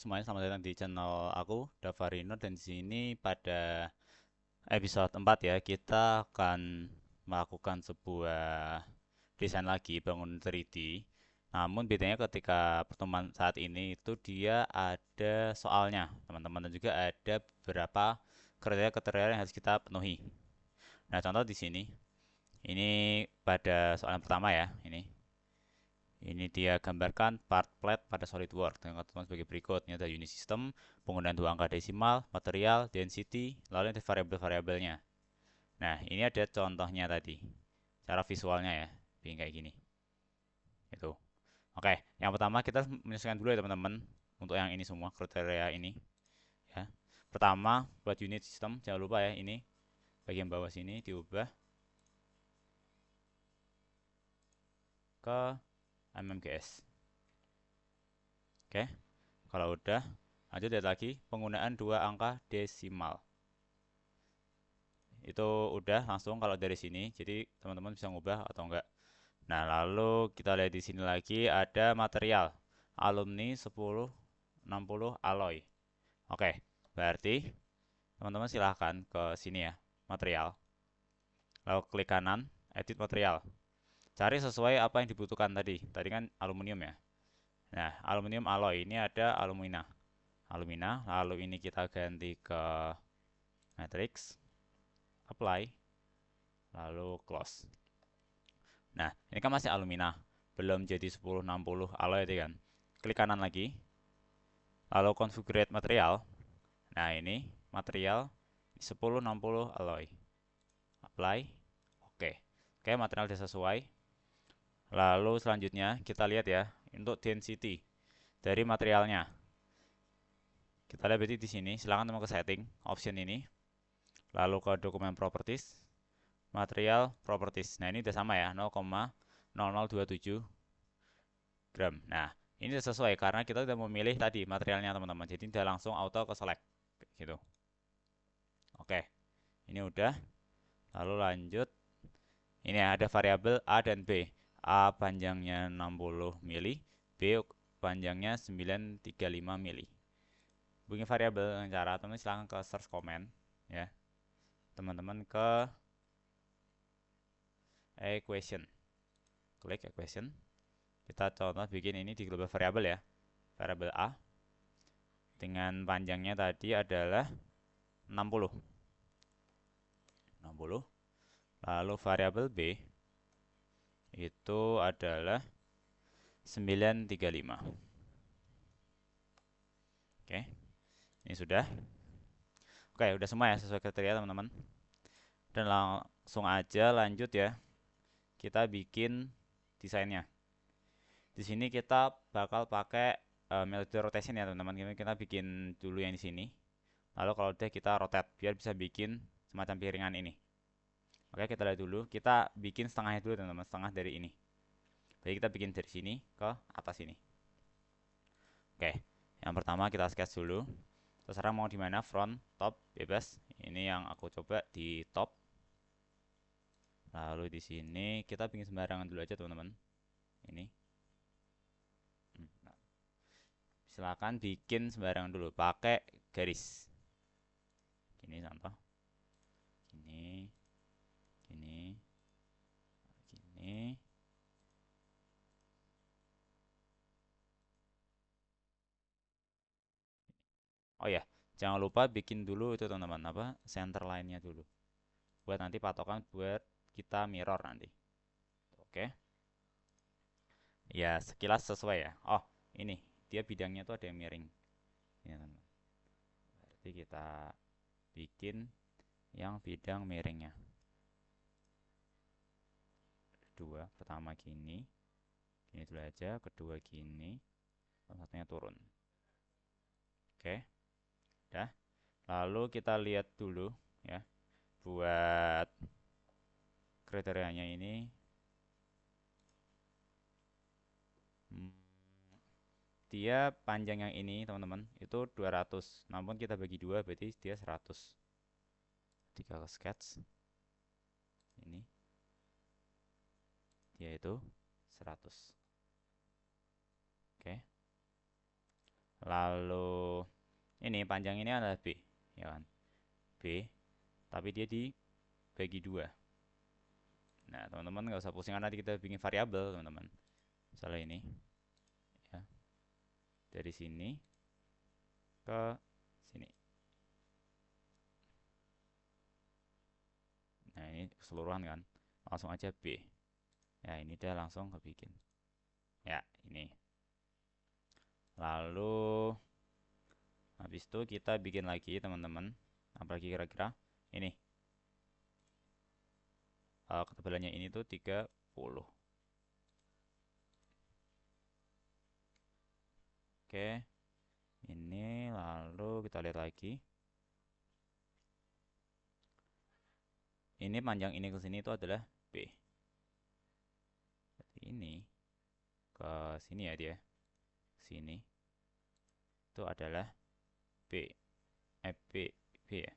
semuanya, selamat datang di channel aku, Davarino, dan di sini pada episode 4 ya, kita akan melakukan sebuah desain lagi, bangun 3D. Namun bedanya ketika pertemuan saat ini itu dia ada soalnya, teman-teman, dan juga ada beberapa kriteria-kriteria yang harus kita penuhi. Nah, contoh di sini, ini pada soal yang pertama ya, ini dia gambarkan part plate pada SolidWorks dengan ketentuan sebagai berikut. Ini ada unit system, penggunaan dua angka desimal, material, density, lalu ada variabel-variabelnya. Nah, ini ada contohnya tadi. Cara visualnya ya, bikin kayak gini. Itu. Oke, yang pertama kita menyesuaikan dulu ya teman-teman untuk yang ini semua kriteria ini ya. Pertama, buat unit system jangan lupa ya ini bagian bawah sini diubah ke mmgs. Oke. Kalau udah, lanjut lihat lagi penggunaan dua angka desimal. Itu udah langsung kalau dari sini. Jadi teman-teman bisa ngubah atau enggak. Nah, lalu kita lihat di sini lagi ada material. Alumni 1060 alloy. Oke, berarti teman-teman silahkan ke sini ya, material. Lalu klik kanan, edit material. Cari sesuai apa yang dibutuhkan tadi. Tadi kan aluminium ya. Nah, aluminium alloy ini ada alumina. Alumina, lalu ini kita ganti ke matrix, apply, lalu close. Nah, ini kan masih alumina, belum jadi 1060 alloy itu kan. Klik kanan lagi, lalu configure material. Nah, ini material 1060 alloy. Apply, oke. Oke, material sudah sesuai. Lalu selanjutnya kita lihat ya, untuk density dari materialnya. Kita lihat berarti di sini, silakan teman ke setting, option ini. Lalu ke dokumen properties, material properties. Nah, ini udah sama ya, 0,0027 gram. Nah, ini sudah sesuai karena kita sudah memilih tadi materialnya teman-teman. Jadi sudah langsung auto ke select gitu. Oke. Ini udah. Lalu lanjut. Ini ada variabel A dan B. A panjangnya 60 mili, B panjangnya 935 mili. Bikin variabel dengan cara teman-teman silahkan ke search comment ya. Teman-teman ke equation. Klik equation. Kita contoh bikin ini di global variable ya. Variabel A dengan panjangnya tadi adalah 60. 60. Lalu variabel B itu adalah 935. Oke. Ini sudah. Oke, udah semua ya sesuai kriteria teman-teman. Dan langsung aja lanjut ya. Kita bikin desainnya. Di sini kita bakal pakai melody rotation ya teman-teman. Kita bikin dulu yang di sini. Lalu kalau udah kita rotate biar bisa bikin semacam piringan ini. Oke, kita lihat dulu. Kita bikin setengahnya dulu teman-teman, setengah dari ini. Jadi kita bikin dari sini ke atas ini. Oke, yang pertama kita sketch dulu. Terserah mau di mana, front, top, bebas. Ini yang aku coba di top. Lalu di sini kita bikin sembarangan dulu aja teman-teman. Ini. Nah, silakan bikin sembarangan dulu, pakai garis. Ini contoh. Gini, gini, gini. Oh ya, jangan lupa bikin dulu itu teman-teman apa center line-nya dulu. Buat nanti patokan buat kita mirror nanti. Oke. Ya, sekilas sesuai ya. Oh, ini dia bidangnya tuh ada yang miring. Ya, teman. Berarti kita bikin yang bidang miringnya. Kedua, pertama gini. Gini dulu aja, kedua gini. Satunya turun. Oke. Udah. Lalu kita lihat dulu ya buat kriterianya ini. Hmm, dia panjang yang ini teman-teman itu 200, namun kita bagi dua berarti dia 100. Jika ke sketch ini dia itu 100. Oke. Lalu ini panjang ini adalah B, ya kan? B, tapi dia dibagi 2. Nah, teman-teman nggak usah pusing, nanti kita bikin variabel, teman-teman. Misalnya ini, ya. Dari sini ke sini. Nah, ini keseluruhan kan. Langsung aja B. Ya, ini dia langsung kebikin. Ya, ini. Lalu habis itu kita bikin lagi, teman-teman. Apalagi kira-kira? Ini. Ketebalannya ini tuh 30. Oke. Ini lalu kita lihat lagi. Ini panjang ini ke sini itu adalah B. Berarti ini ke sini ya dia. Sini. Itu adalah B. B ya.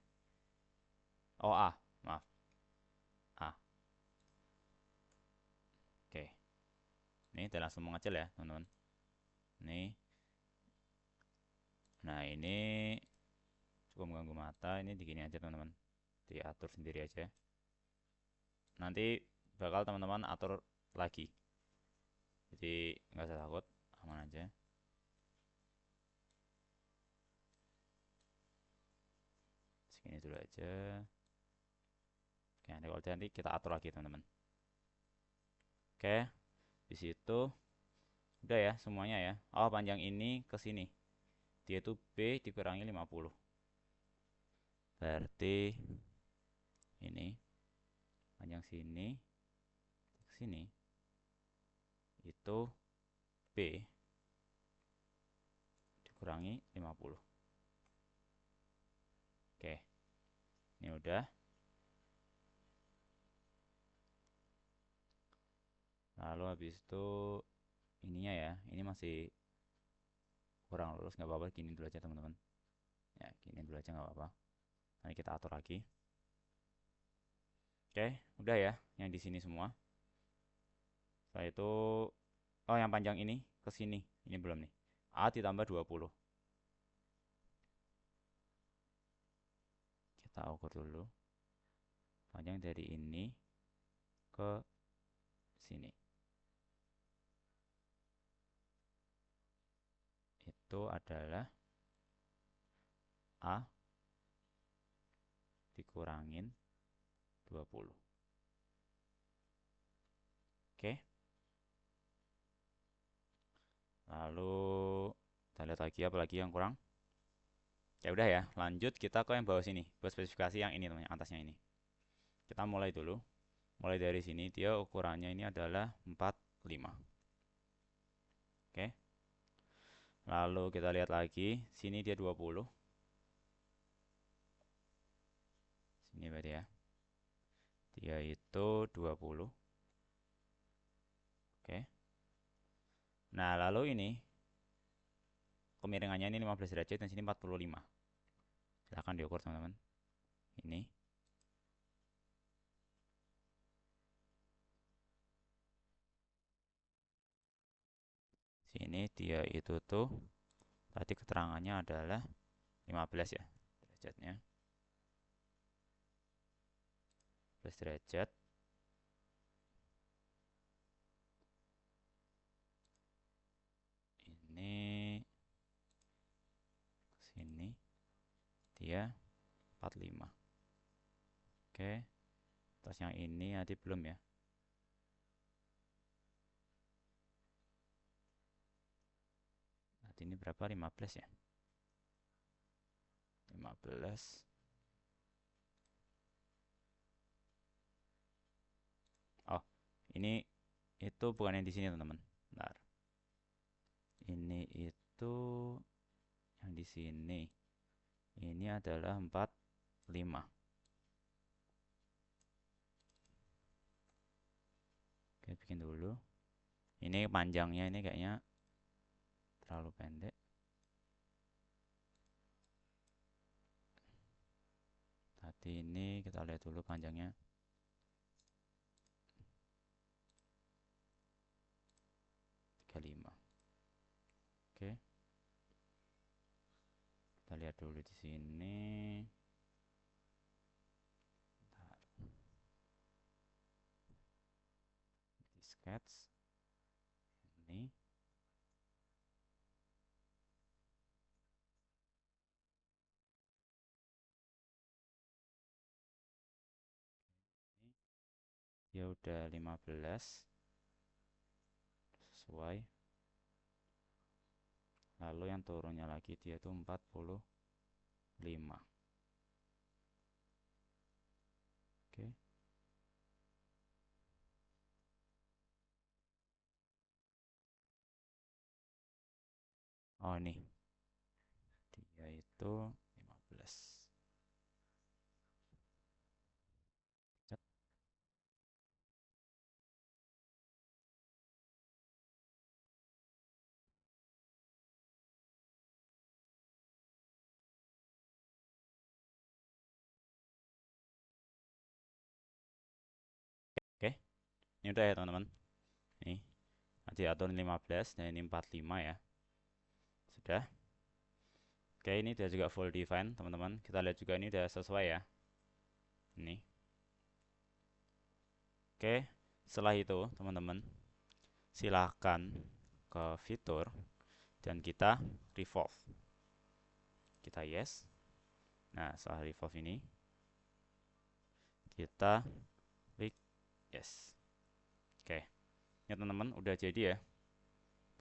Oh, A. Maaf. A. Oke. Ini kita langsung mengecil ya, teman-teman. Ini. Nah, ini cukup mengganggu mata. Ini digini aja, teman-teman. Diatur sendiri aja. Nanti bakal teman-teman atur lagi. Jadi nggak usah takut, aman aja. Segini dulu aja. Oke, nanti kita atur lagi, teman-teman. Oke, di situ udah ya semuanya ya. Oh, panjang ini ke sini. Dia itu B dikurangi 50. Berarti ini panjang sini ke sini itu B dikurangi 50. Oke. Ini udah. Lalu habis itu ininya ya, ini masih kurang lurus, nggak apa-apa, gini dulu aja, teman-teman. Ya, gini dulu aja nggak apa-apa. Nanti kita atur lagi. Oke, udah ya, yang di sini semua. Setelah itu, oh yang panjang ini ke sini, ini belum nih. A ditambah 20. Kita ukur dulu. Panjang dari ini ke sini. Itu adalah A dikurangin 20. Oke. Lalu kita lihat lagi apa lagi yang kurang. Ya udah ya, lanjut kita ke yang bawah sini, buat spesifikasi yang ini teman, yang atasnya ini. Kita mulai dulu. Mulai dari sini dia ukurannya ini adalah 45. Oke. Lalu kita lihat lagi, sini dia 20. Sini berarti ya. Dia itu 20. Oke. Nah, lalu ini kemiringannya ini 15 derajat dan sini 45. Silahkan diukur, teman-teman. Ini. Sini dia itu tuh tadi keterangannya adalah 15 ya derajatnya. 15 derajat. Ini sini dia 45. Oke. Terus yang ini nanti belum ya. Nanti ini berapa? 15 ya. 15. Oh, ini itu bukan yang di sini, teman-teman. Bentar. Ini itu yang di sini. Ini adalah 45. Oke, bikin dulu. Ini panjangnya ini kayaknya terlalu pendek. Tadi ini kita lihat dulu panjangnya. 35. Oke. lihat dulu di sini. Bentar. Di sketch ini. Ya udah 15 sesuai. Lalu yang turunnya lagi dia itu 45. Oke. Oh ini dia itu 15. Cet. Oke, ini udah ya teman-teman. Ini nanti atur 15 dan ini 45 ya. Sudah. Oke, ini dia juga full define teman-teman. Kita lihat juga ini udah sesuai ya. Ini. Oke, setelah itu teman-teman silahkan ke fitur dan kita revolve. Kita yes. Nah, setelah revolve ini kita klik yes. Oke. Ya teman-teman udah jadi ya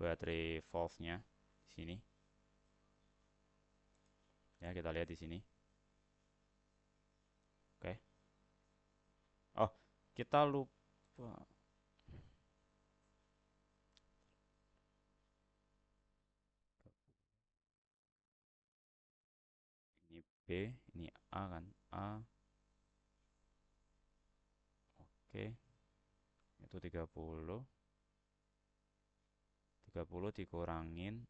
buat revolve-nya di sini. Ya, kita lihat di sini. Oke. Oh, kita lupa. Ini B, ini A kan. A. Oke. Itu 30. 30 dikurangin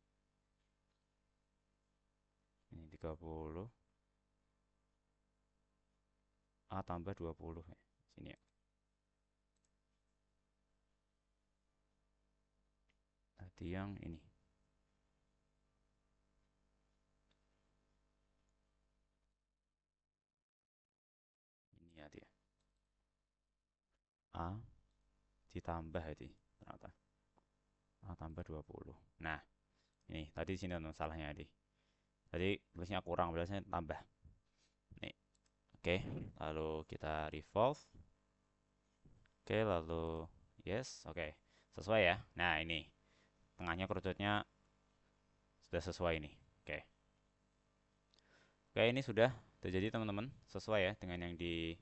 ini 30. A tambah 20 ya. Sini ya. Tadi yang ini. Ini ya dia. A ditambah ini ternyata. A tambah 20. Nah, ini tadi sini salahnya tadi. Tadi tulisnya kurang, biasanya tambah. Nih. Oke, lalu kita revolve. Oke, lalu yes, oke. Sesuai ya. Nah, ini. Tengahnya kerucutnya sudah sesuai ini. Oke. Oke, ini sudah terjadi teman-teman, sesuai ya dengan yang di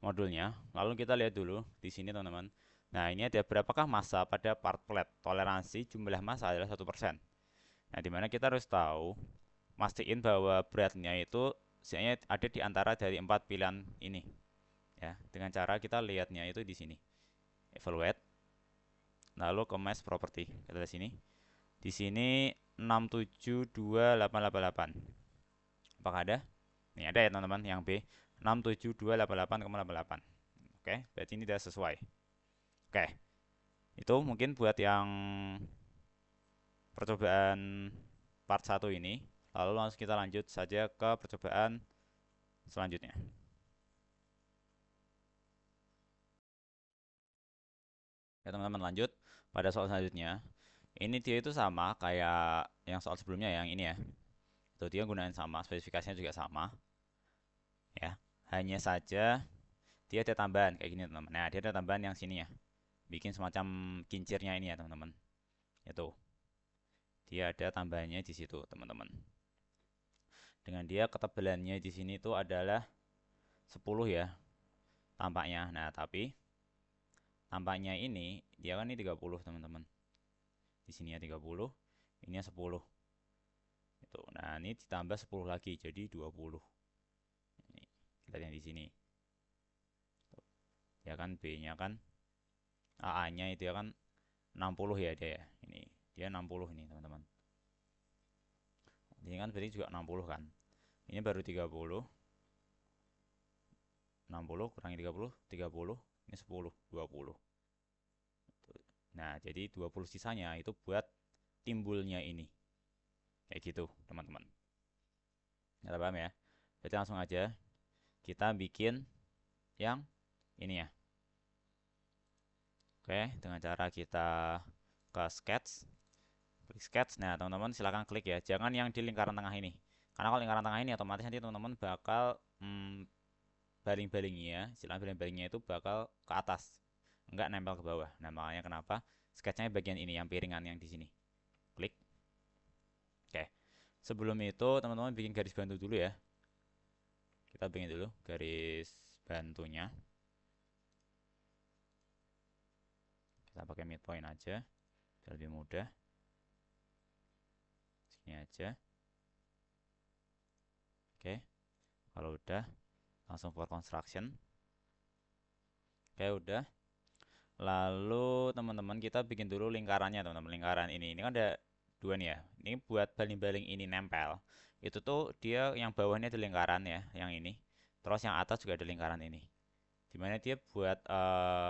modulnya. Lalu kita lihat dulu di sini teman-teman. Nah, ini ada berapakah massa pada part plate. Toleransi jumlah massa adalah 1%. Nah, dimana kita harus tahu, mastiin bahwa beratnya itu sebenarnya ada di antara dari 4 pilihan ini. Ya, dengan cara kita lihatnya itu di sini. Evaluate. Lalu ke mass property. Kita lihat sini. Di sini 672.888. Apakah ada? Ini ada ya teman-teman, yang B 67288,88. Oke, berarti ini sudah sesuai. Oke, itu mungkin buat yang percobaan part 1 ini. Lalu langsung kita lanjut saja ke percobaan selanjutnya. Ya teman-teman, lanjut pada soal selanjutnya. Ini dia itu sama kayak yang soal sebelumnya yang ini ya. Itu dia gunain sama, spesifikasinya juga sama. Ya, hanya saja dia ada tambahan kayak gini teman-teman. Nah, dia ada tambahan yang sini ya. Bikin semacam kincirnya ini ya teman-teman. Itu. Dia ada tambahannya di situ, teman-teman. Dengan dia ketebalannya di sini itu adalah 10 ya tampaknya. Nah, tapi tampaknya ini dia kan ini 30, teman-teman. Di sini ya 30, ini 10. Itu. Nah, ini ditambah 10 lagi jadi 20. Ini kita lihat di sini. Ya kan B-nya kan AA-nya itu ya kan 60 ya dia ya. Ini dia 60 ini, teman-teman. Ini kan berarti juga 60 kan. Ini baru 30. 60 kurangi 30, 30. Ini 10, 20. Nah, jadi 20 sisanya itu buat timbulnya ini. Kayak gitu, teman-teman. Nggak paham ya? Berarti langsung aja kita bikin yang ini ya. Oke, dengan cara kita ke sketch, klik sketch. Nah, teman-teman silakan klik ya. Jangan yang di lingkaran tengah ini. Karena kalau lingkaran tengah ini otomatis nanti teman-teman bakal baling-balingnya, istilah baling-balingnya itu bakal ke atas, enggak nempel ke bawah. Nah, makanya kenapa sketchnya bagian ini, yang piringan yang di sini. Klik. Oke. Sebelum itu teman-teman bikin garis bantu dulu ya. Kita bikin dulu garis bantunya. Kita pakai midpoint aja, biar lebih mudah. Sini aja. Oke. Kalau udah, langsung for construction. Oke, udah. Lalu teman-teman kita bikin dulu lingkarannya, teman-teman. Lingkaran ini kan ada dua nih ya. Ini buat baling-baling ini nempel. Itu tuh dia yang bawahnya ada lingkaran ya, yang ini. Terus yang atas juga ada lingkaran ini. Dimana dia buat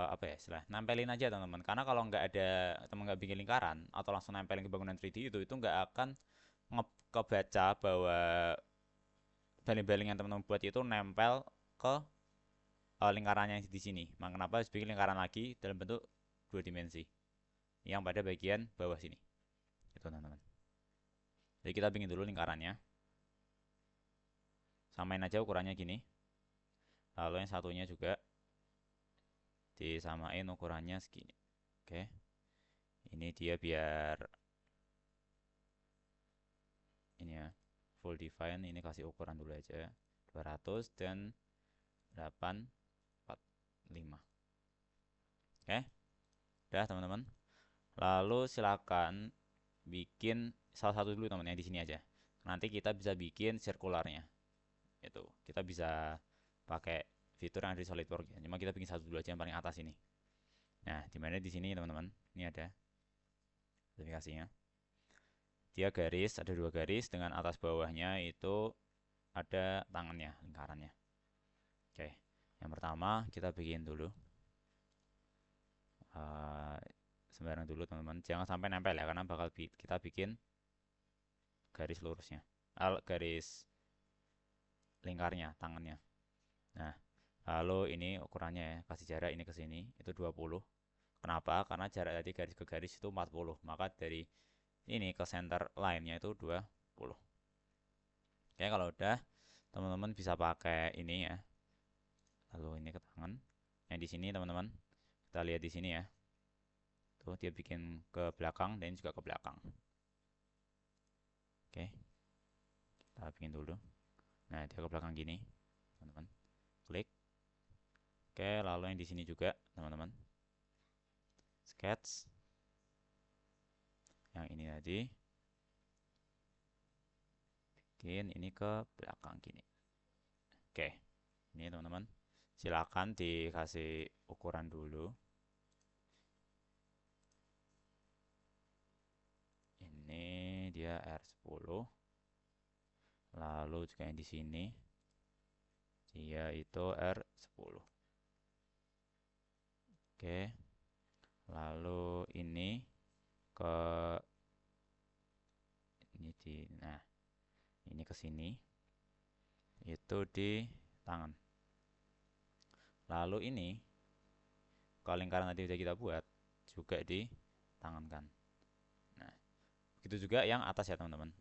apa ya istilah, nempelin aja teman-teman. Karena kalau nggak ada, teman nggak bikin lingkaran atau langsung nempelin ke bangunan 3D itu nggak akan kebaca bahwa baling-baling yang teman-teman buat itu nempel ke lingkarannya di sini. Maka kenapa harus bikin lingkaran lagi dalam bentuk dua dimensi yang pada bagian bawah sini. Itu teman-teman. Jadi kita bikin dulu lingkarannya. Samain aja ukurannya gini. Lalu yang satunya juga disamain ukurannya segini. Oke. Ini dia biar ini ya, full define. Ini kasih ukuran dulu aja. 200 dan 845. Oke. Udah teman-teman. Lalu silakan bikin salah satu dulu teman yang di sini aja. Nanti kita bisa bikin sirkularnya. Itu kita bisa pakai fitur yang ada di SolidWorks ya. Cuma kita bikin satu dulu aja yang paling atas ini. Nah, dimana di sini teman-teman, ini ada spesifikasinya. Dia garis, ada dua garis dengan atas bawahnya itu ada tangannya, lingkarannya. Oke, yang pertama kita bikin dulu. Sembarang dulu teman-teman, jangan sampai nempel ya, karena bakal kita bikin garis lurusnya, garis lingkarnya, tangannya. Nah, lalu ini ukurannya ya, kasih jarak ini ke sini, itu 20. Kenapa? Karena jarak tadi garis ke garis itu 40. Maka dari ini ke center line-nya itu 20. Oke, kalau udah, teman-teman bisa pakai ini ya. Lalu ini ke tangan. Yang di sini teman-teman, kita lihat di sini ya. Tuh dia bikin ke belakang dan juga ke belakang. Oke. Kita bikin dulu. Nah, dia ke belakang gini, teman-teman. Klik. Oke, lalu yang di sini juga, teman-teman. Sketch. Yang ini tadi. Bikin ini ke belakang gini. Oke. Ini teman-teman. Silakan dikasih ukuran dulu. Ini dia R10. Lalu juga yang di sini dia itu R10. Oke. Lalu ini ke nah, ini ke sini itu di tangan. Lalu ini kalau lingkaran tadi sudah kita buat juga di tangan kan. Nah, begitu juga yang atas ya teman-teman.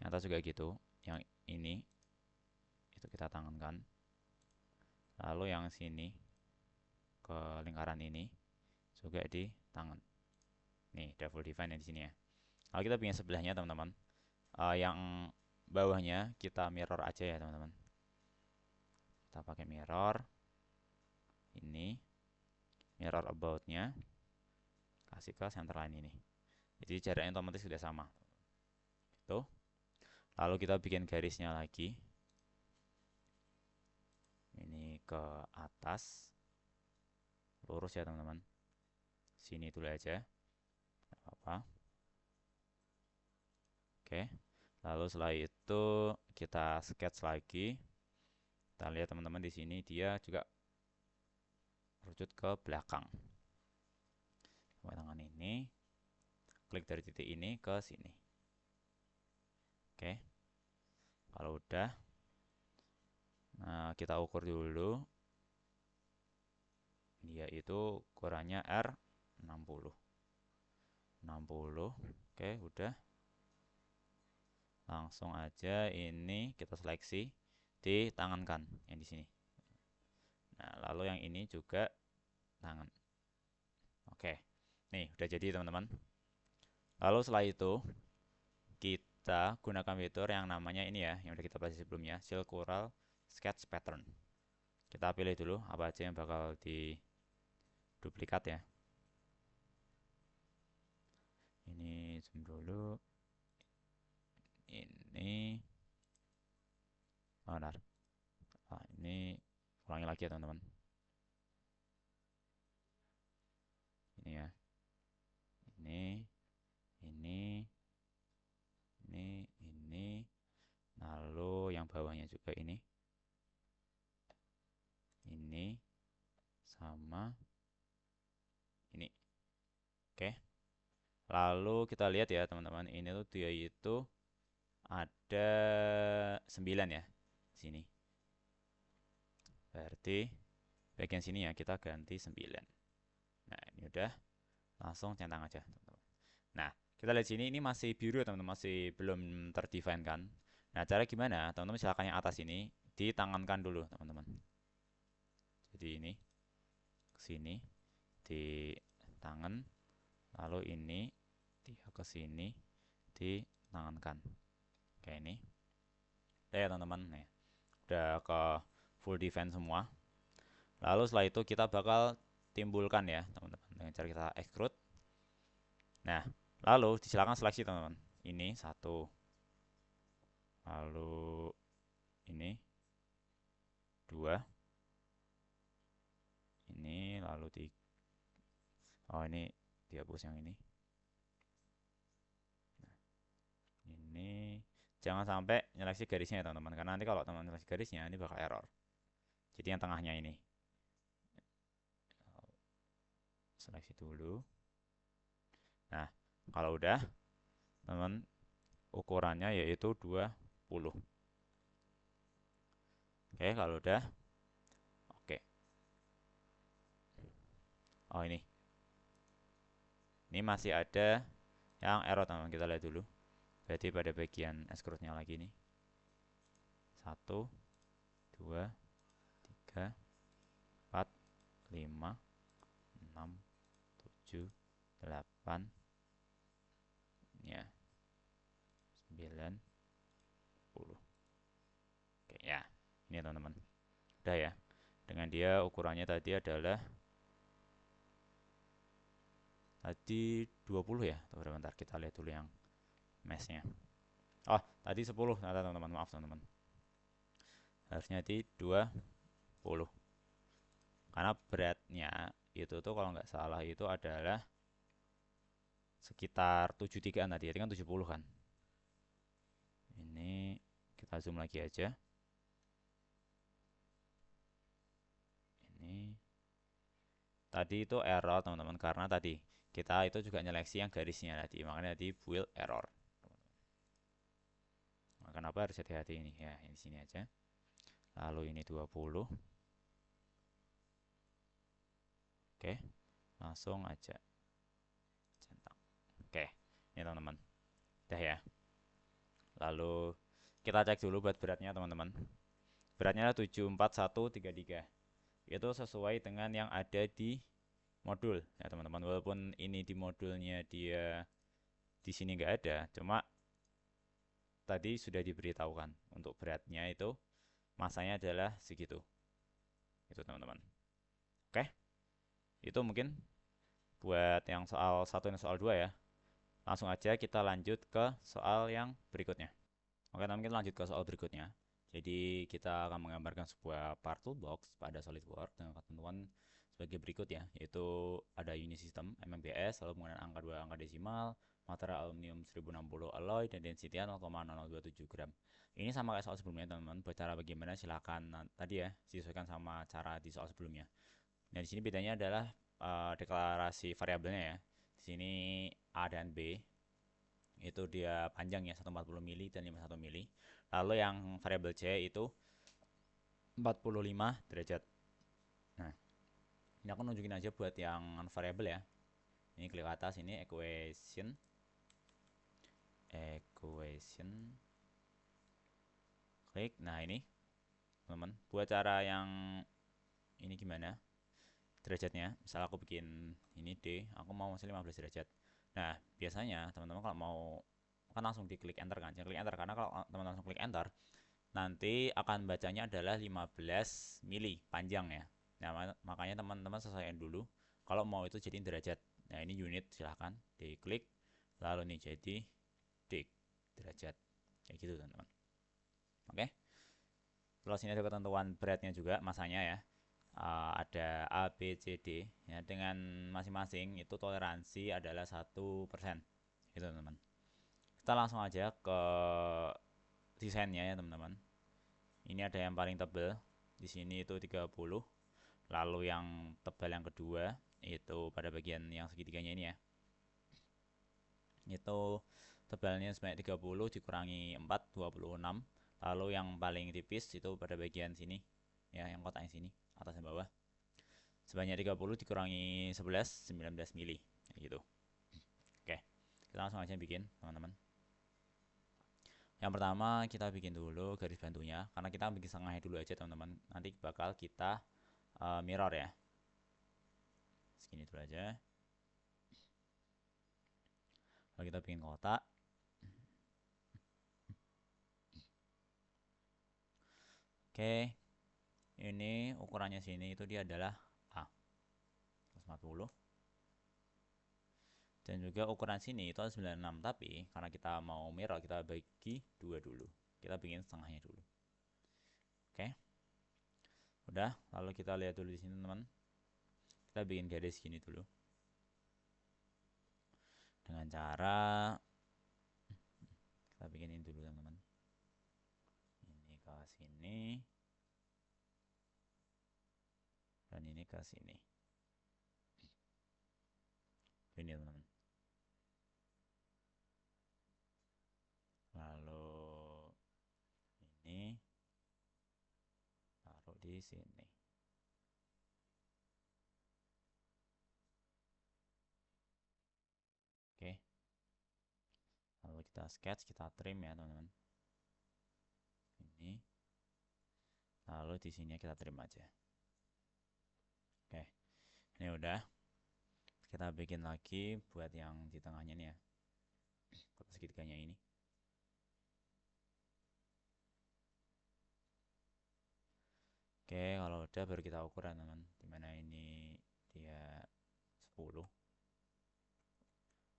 Yang atas juga gitu. Yang ini itu kita tangankan. Lalu yang sini ke lingkaran ini juga di tangan. Nih, double define yang di sini ya. Lalu kita punya sebelahnya teman-teman. Yang bawahnya kita mirror aja ya teman-teman. Kita pakai mirror. Ini mirror about-nya kasih ke center line ini. Jadi jaraknya otomatis sudah sama. Gitu. Lalu kita bikin garisnya lagi. Ini ke atas. Lurus ya teman-teman. Sini dulu aja. Apa? Oke. Lalu setelah itu kita sketch lagi. Kita lihat teman-teman di sini dia juga rucut ke belakang. Pakai tangan ini. Klik dari titik ini ke sini. Oke. Kalau udah, nah kita ukur dulu. Dia itu ukurannya R60. 60. Oke, udah. Langsung aja ini kita seleksi, ditangankan yang di sini. Nah, lalu yang ini juga tangan. Oke. Nih, udah jadi teman-teman. Lalu setelah itu kita gunakan fitur yang namanya ini ya, yang udah kita bahas sebelumnya, Silk-Ural Sketch Pattern. Kita pilih dulu apa aja yang bakal di duplikat ya. Ini zoom dulu. Ini benar. Nah, ini ulangi lagi ya teman-teman. Ini ya. Ini, ini, ini. Lalu yang bawahnya juga ini. Ini sama ini. Oke. Lalu kita lihat ya teman-teman, ini tuh dia itu ada 9 ya di sini. Berarti bagian sini ya kita ganti 9. Nah, ini udah, langsung centang aja teman-teman. Nah, kita lihat sini ini masih biru teman-teman, masih belum terdefine kan. Nah, cara gimana? Teman-teman silakan yang atas ini ditangankan dulu teman-teman. Jadi ini ke sini di tangan, lalu ini dia ke sini ditangankan. Kayak ini. Ya teman-teman, nih udah ke full define semua. Lalu setelah itu kita bakal timbulkan ya teman-teman dengan cara kita extrude. Nah, lalu disilakan seleksi teman-teman. Ini satu, lalu ini dua, ini lalu tiga. Oh ini dihapus yang ini. Nah, ini jangan sampai nyeleksi garisnya ya teman-teman, karena nanti kalau teman-teman nyeleksi garisnya ini bakal error. Jadi yang tengahnya ini seleksi dulu. Nah, kalau udah teman, ukurannya yaitu 20. Oke, kalau udah oke. Oh ini masih ada yang error teman-teman, kita lihat dulu. Berarti pada bagian extrude-nya lagi nih. 1 2 3 4 5 6 7 8 ya 9 10. Oke ya, ini teman-teman. Udah ya. Dengan dia ukurannya tadi adalah tadi 20 ya. Tuh, bentar kita lihat dulu yang mesh-nya. Oh, tadi 10 ternyata teman-teman. Maaf teman-teman. Harusnya di 20. Karena beratnya itu tuh kalau nggak salah itu adalah sekitar 73an tadi. Tadi kan 70 kan. Ini kita zoom lagi aja. Ini tadi itu error teman-teman, karena tadi kita itu juga nyeleksi yang garisnya tadi, makanya tadi build error. Nah, kenapa harus hati-hati ini ya, ini sini aja. Lalu ini 20. Oke, langsung aja centang. Oke, ini teman-teman udah ya. Lalu kita cek dulu buat beratnya teman-teman. Beratnya 74133. Itu sesuai dengan yang ada di modul ya teman-teman. Walaupun ini di modulnya dia di sini nggak ada, cuma tadi sudah diberitahukan untuk beratnya itu masanya adalah segitu. Itu teman-teman. Oke. Itu mungkin buat yang soal 1 dan soal 2 ya. Langsung aja kita lanjut ke soal yang berikutnya. Oke, teman, kita lanjut ke soal berikutnya. Jadi kita akan menggambarkan sebuah part toolbox pada SolidWorks dengan ketentuan sebagai berikut ya, yaitu ada unit system MMBS, lalu menggunakan angka 2 angka desimal, material aluminium 1060 alloy, dan density 0,0027 gram. Ini sama kayak soal sebelumnya teman-teman. Buat cara bagaimana silakan tadi ya, disesuaikan sama cara di soal sebelumnya. Nah, di sini bedanya adalah deklarasi variabelnya ya. Di sini A dan B itu dia panjangnya 140 mili dan 51 mili. Lalu yang variabel C itu 45 derajat. Nah, ini aku nunjukin aja buat yang variabel ya. Ini klik atas, ini equation. Klik. Nah, ini teman-teman, buat cara yang ini gimana derajatnya. Misal aku bikin ini D, aku mau masih 15 derajat. Nah, biasanya teman-teman kalau mau kan langsung diklik enter kan. Jangan klik enter, karena kalau teman-teman langsung klik enter nanti akan bacanya adalah 15 mili panjang ya. Nah, makanya teman-teman sesuaikan dulu kalau mau itu jadi derajat. Nah, ini unit, silahkan diklik, lalu nih jadi dik derajat kayak gitu teman-teman. Oke, terus ini ada ketentuan beratnya juga, masanya ya. Ada A, B, C, D ya, dengan masing-masing itu toleransi adalah 1% gitu teman-teman. Kita langsung aja ke desainnya ya teman-teman. Ini ada yang paling tebal di sini itu 30, lalu yang tebal yang kedua itu pada bagian yang segitiganya ini ya, itu tebalnya sebanyak 30 dikurangi 4, 26. Lalu yang paling tipis itu pada bagian sini ya, yang kotaknya sini, atas dan bawah, sebanyak 30 dikurangi 11, 19 mili gitu. Oke, kita langsung aja bikin teman-teman. Yang pertama kita bikin dulu garis bantunya, karena kita bikin setengahnya dulu aja teman-teman. Nanti bakal kita mirror ya. Segini dulu aja. Lalu kita bikin kotak. Oke, ini ukurannya sini itu dia adalah A 140. Dan juga ukuran sini itu 96, tapi karena kita mau mirror kita bagi 2 dulu. Kita bikin setengahnya dulu. Oke. Udah, lalu kita lihat dulu di sini teman. Kita bikin garis gini dulu. Dengan cara kita bikinin dulu teman-teman. Ini ke sini. Dan ini ke sini. Ini teman-teman. Lalu ini taruh di sini. Oke. Lalu kita sketch, kita trim ya teman-teman. Ini. Lalu di sini kita trim aja. Oke. Ini udah. Kita bikin lagi buat yang di tengahnya nih ya. Kotak segitiganya ini. Oke, kalau udah baru kita ukuran teman. Dimana ini dia 10.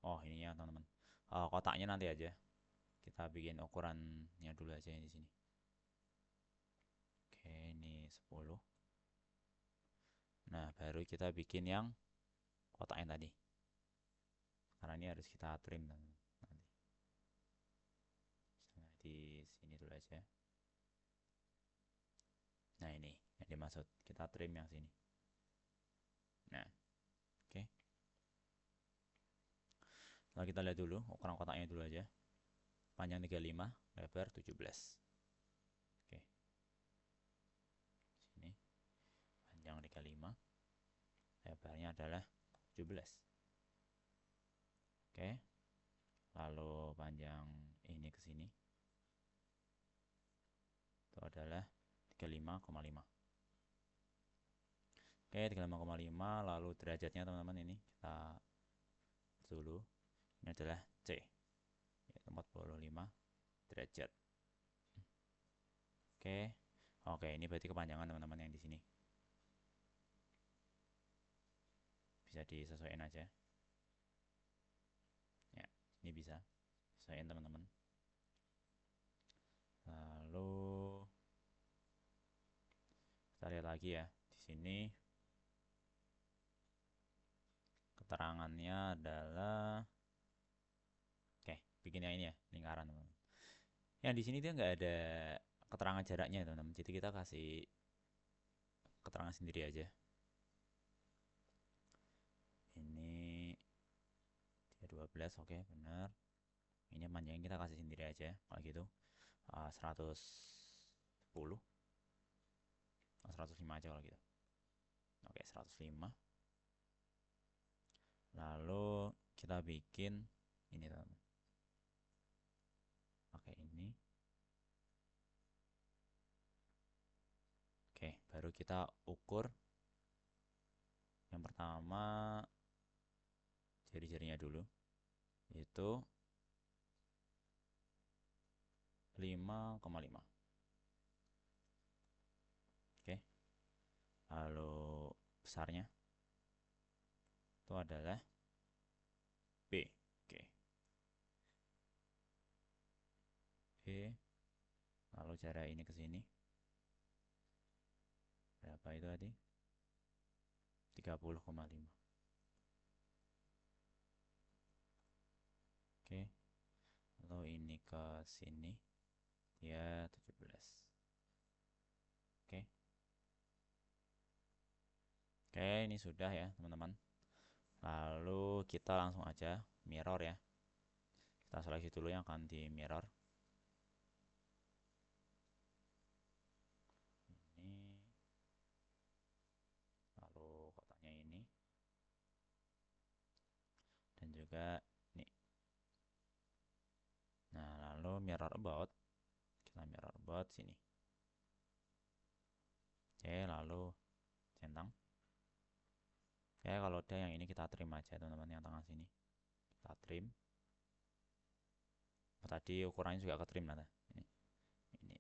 Oh, ininya teman-teman. Kotaknya nanti aja. Kita bikin ukurannya dulu aja di sini. Oke, ini 10. Nah, baru kita bikin yang kotaknya tadi. Karena ini harus kita trim nanti. Nah, di sini dulu aja. Nah, ini yang dimaksud. Kita trim yang sini. Nah, oke. Lalu kita lihat dulu ukuran kotaknya dulu aja. Panjang 35, lebar 17. Oke. Sini. Panjang 35. Lebarnya adalah 17. Oke. Lalu panjang ini ke sini. Itu adalah 35,5. Oke, 35,5. Lalu derajatnya teman-teman ini kita dulu. Ini adalah C. 45 derajat. Oke. Oke, ini berarti kepanjangan teman-teman yang di sini. Bisa disesuaikan aja. Ya, ini bisa. Sesuaikan teman-teman. Lalu kita lihat lagi ya. Di sini keterangannya adalah bikin yang ini ya, lingkaran teman-teman. Yang di sini dia nggak ada keterangan jaraknya teman-teman. Jadi kita kasih keterangan sendiri aja. Ini dia 12, oke benar. Ini panjangnya kita kasih sendiri aja kalau gitu. 110. 105 aja kalau gitu. Oke, 105. Lalu kita bikin ini teman-teman. Pakai ini. Oke, baru kita ukur. Yang pertama jari-jarinya dulu, yaitu 5,5. Oke. Lalu besarnya itu adalah B. Oke. B. Lalu jarak ini ke sini. Berapa itu tadi? 30,5. Oke. Lalu ini ke sini ya 17. Oke. Oke, ini sudah ya teman-teman. Lalu kita langsung aja mirror ya. Kita seleksi dulu yang akan di mirror. Ini. Lalu kotaknya ini. Dan juga ini. Nah, lalu mirror about. Kita mirror about sini. Oke, lalu centang. Oke, kalau udah yang ini kita trim aja teman-teman, yang tengah sini. Kita trim. Oh, tadi ukurannya juga ke trim lah. Ini.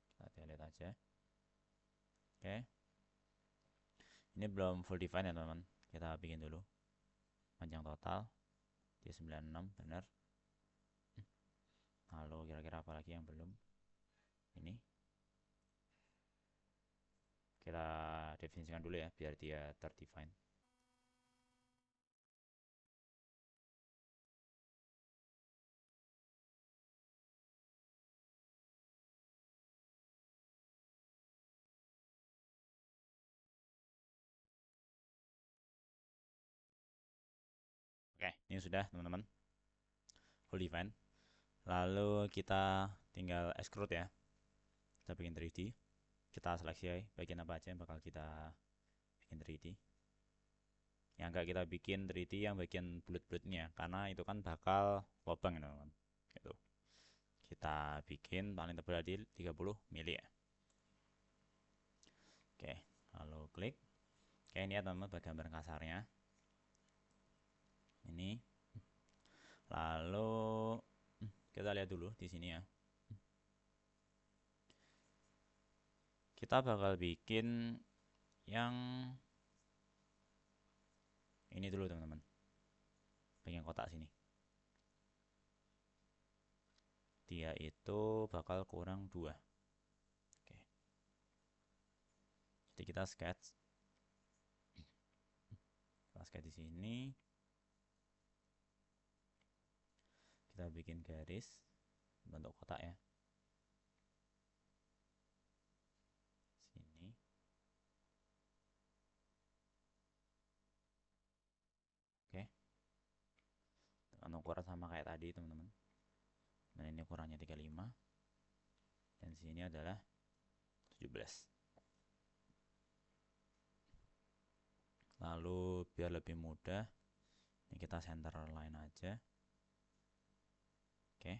Kita delete aja. Oke. Ini belum full define ya teman-teman. Kita bikin dulu. Panjang total di 96 benar. Lalu kira-kira apa lagi yang belum? Ini. Kita definisikan dulu ya biar dia terdefine. Oke, ini sudah teman-teman. Full define. Lalu kita tinggal extrude ya. Kita bikin 3D. Kita seleksi bagian apa aja yang bakal kita bikin 3D. Yang enggak kita bikin 3D yang bagian bulat-bulatnya, karena itu kan bakal lubang teman-teman. Gitu. Kita bikin paling tebal di 30 mili ya. Oke, lalu klik. Oke, ini ya teman-teman gambar kasarnya. Ini. Lalu kita lihat dulu di sini ya. Kita bakal bikin yang ini dulu teman-teman. Bagian kotak sini. Dia itu bakal kurang 2. Oke. Jadi kita sketch. Kita sketch di sini. Kita bikin garis bentuk kotak ya. Sini. Oke. Dengan ukuran sama kayak tadi teman-teman. Dan ini ukurannya 35. Dan sini adalah 17. Lalu biar lebih mudah, ini kita center line aja. Oke.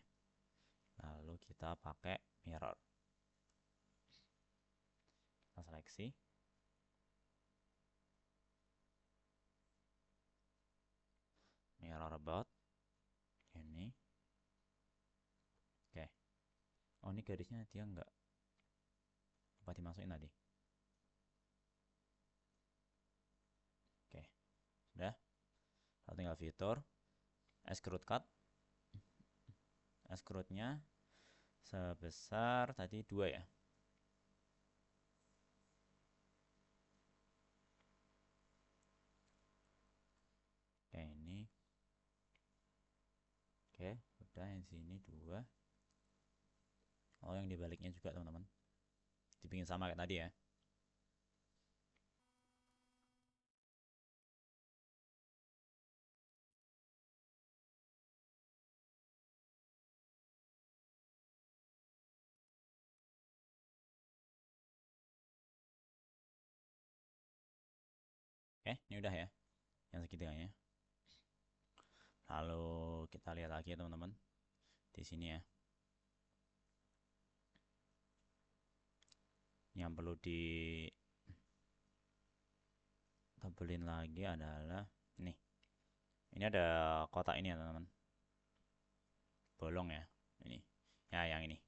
Lalu kita pakai mirror. Kita seleksi. Mirror about. Ini. Oke. Oh, ini garisnya dia enggak. Apa dimasukin tadi? Oke. Sudah. Lalu tinggal fitur. Extrude cut. Extrude-nya sebesar tadi 2 ya. Oke, ini. Oke, udah yang sini 2. Oh, yang dibaliknya juga teman-teman. Dibikin sama kayak tadi ya. Oke, ini udah ya yang segitiganya. Lalu kita lihat lagi ya teman-teman di sini ya. Yang perlu ditebelin lagi adalah ini. Ini ada kotak ini ya teman-teman. Bolong ya. Ini. Ya, yang ini.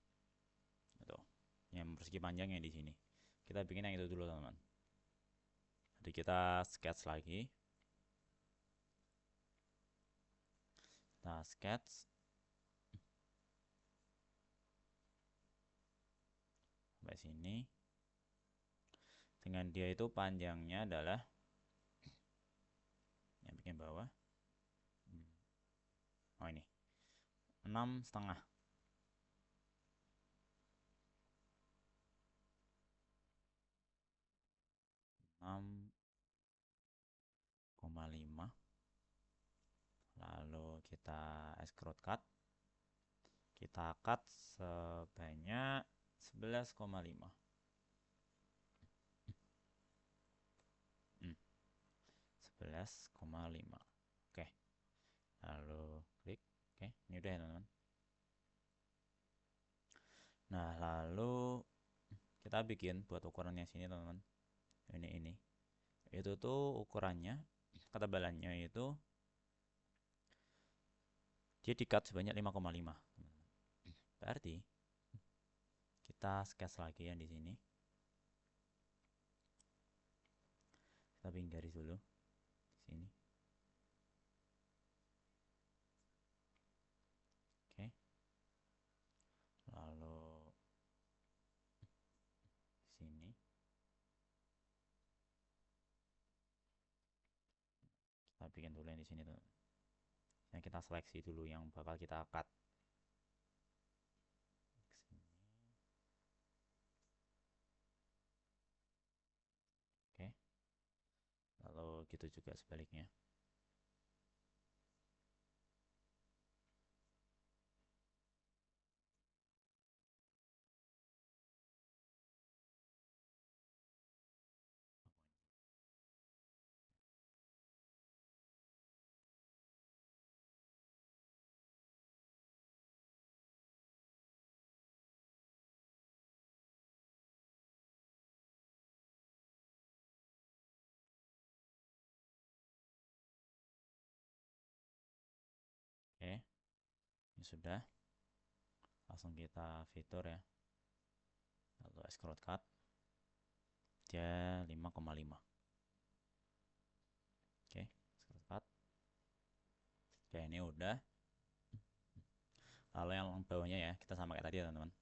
Itu. Yang persegi panjangnya di sini. Kita bikin yang itu dulu teman-teman. Jadi kita sketch lagi. Kita sketch sampai sini. Dengan dia itu panjangnya adalah yang bikin bawah. Oh ini 6,5. 6,5. Lalu kita extrude cut. Kita cut sebanyak 11,5. 11,5. Oke. Lalu klik. Oke, ini udah ya teman-teman. Nah, lalu kita bikin buat ukurannya sini teman-teman. Ini. Itu tuh ukurannya, ketebalannya itu dia di-cut sebanyak 5,5. Berarti kita sketch lagi yang di sini. Kita bikin garis dulu di sini. Oke. Lalu sini. Kita bikin dulu yang di sini tuh. Yang kita seleksi dulu yang bakal kita cut. Sini. Oke. Lalu gitu juga sebaliknya. Oke. Ini sudah. Langsung kita fitur ya. Lalu extrude cut. Dia 5,5. Oke, extrude cut. Oke, ini udah. Lalu yang bawahnya ya, kita sama kayak tadi ya teman-teman.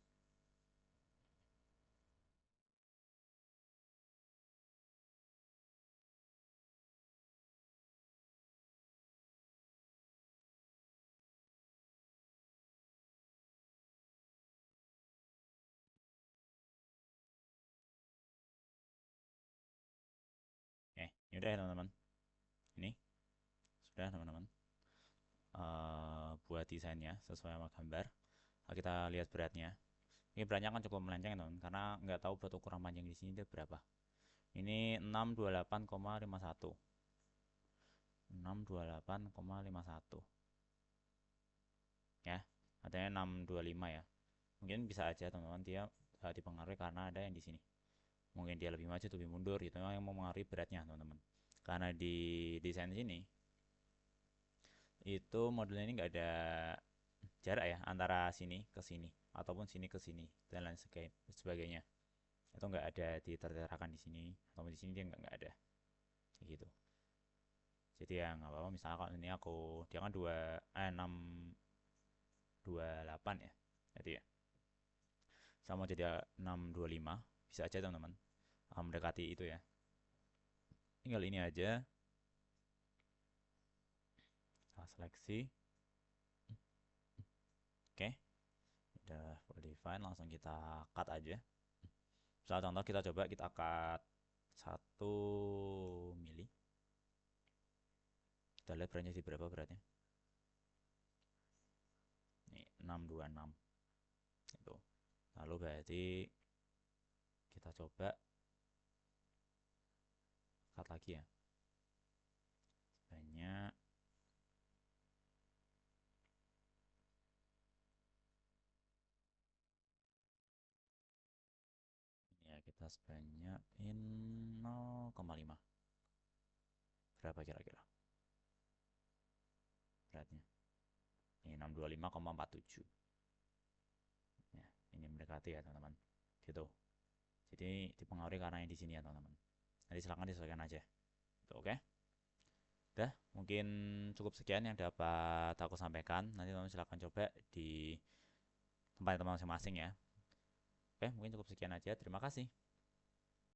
Oke, ini udah ya teman-teman. Ini sudah teman-teman. Buat desainnya sesuai sama gambar. Nah, kita lihat beratnya. Ini beratnya kan cukup melenceng teman, karena nggak tahu berat ukuran panjang di sini dia berapa. Ini 628,51. 628,51. Ya, artinya 625 ya. Mungkin bisa aja teman-teman dia dipengaruhi karena ada yang di sini. Mungkin dia lebih maju, lebih mundur gitu, yang mempengaruhi beratnya teman-teman. Karena di desain sini itu modelnya ini nggak ada jarak ya antara sini ke sini ataupun sini ke sini dan lain sebagainya. Itu nggak ada diterterakan di sini atau di sini dia nggak ada gitu. Jadi ya nggak apa-apa, misalnya kalau ini aku dia kan 628 ya, jadi ya sama jadi 625 bisa aja teman-teman mendekati itu ya. Tinggal ini aja kita seleksi. Oke, udah full define, langsung kita cut aja. Misal contoh kita coba kita cut 1 mili. Kita lihat beratnya di berapa beratnya. Ini 626. Itu. Lalu berarti kita coba cut lagi ya. sebanyak ini ya, kita sebanyakin 0,5. Berapa kira-kira beratnya? Ini 625,47. Ya, ini mendekati ya teman-teman. Gitu. Jadi dipengaruhi karena yang di sini ya teman-teman. Nanti silahkan disesuaikan aja. Gitu, oke? Udah, mungkin cukup sekian yang dapat aku sampaikan. Nanti teman-teman silahkan coba di tempat teman masing-masing ya. Oke, mungkin cukup sekian aja. Terima kasih.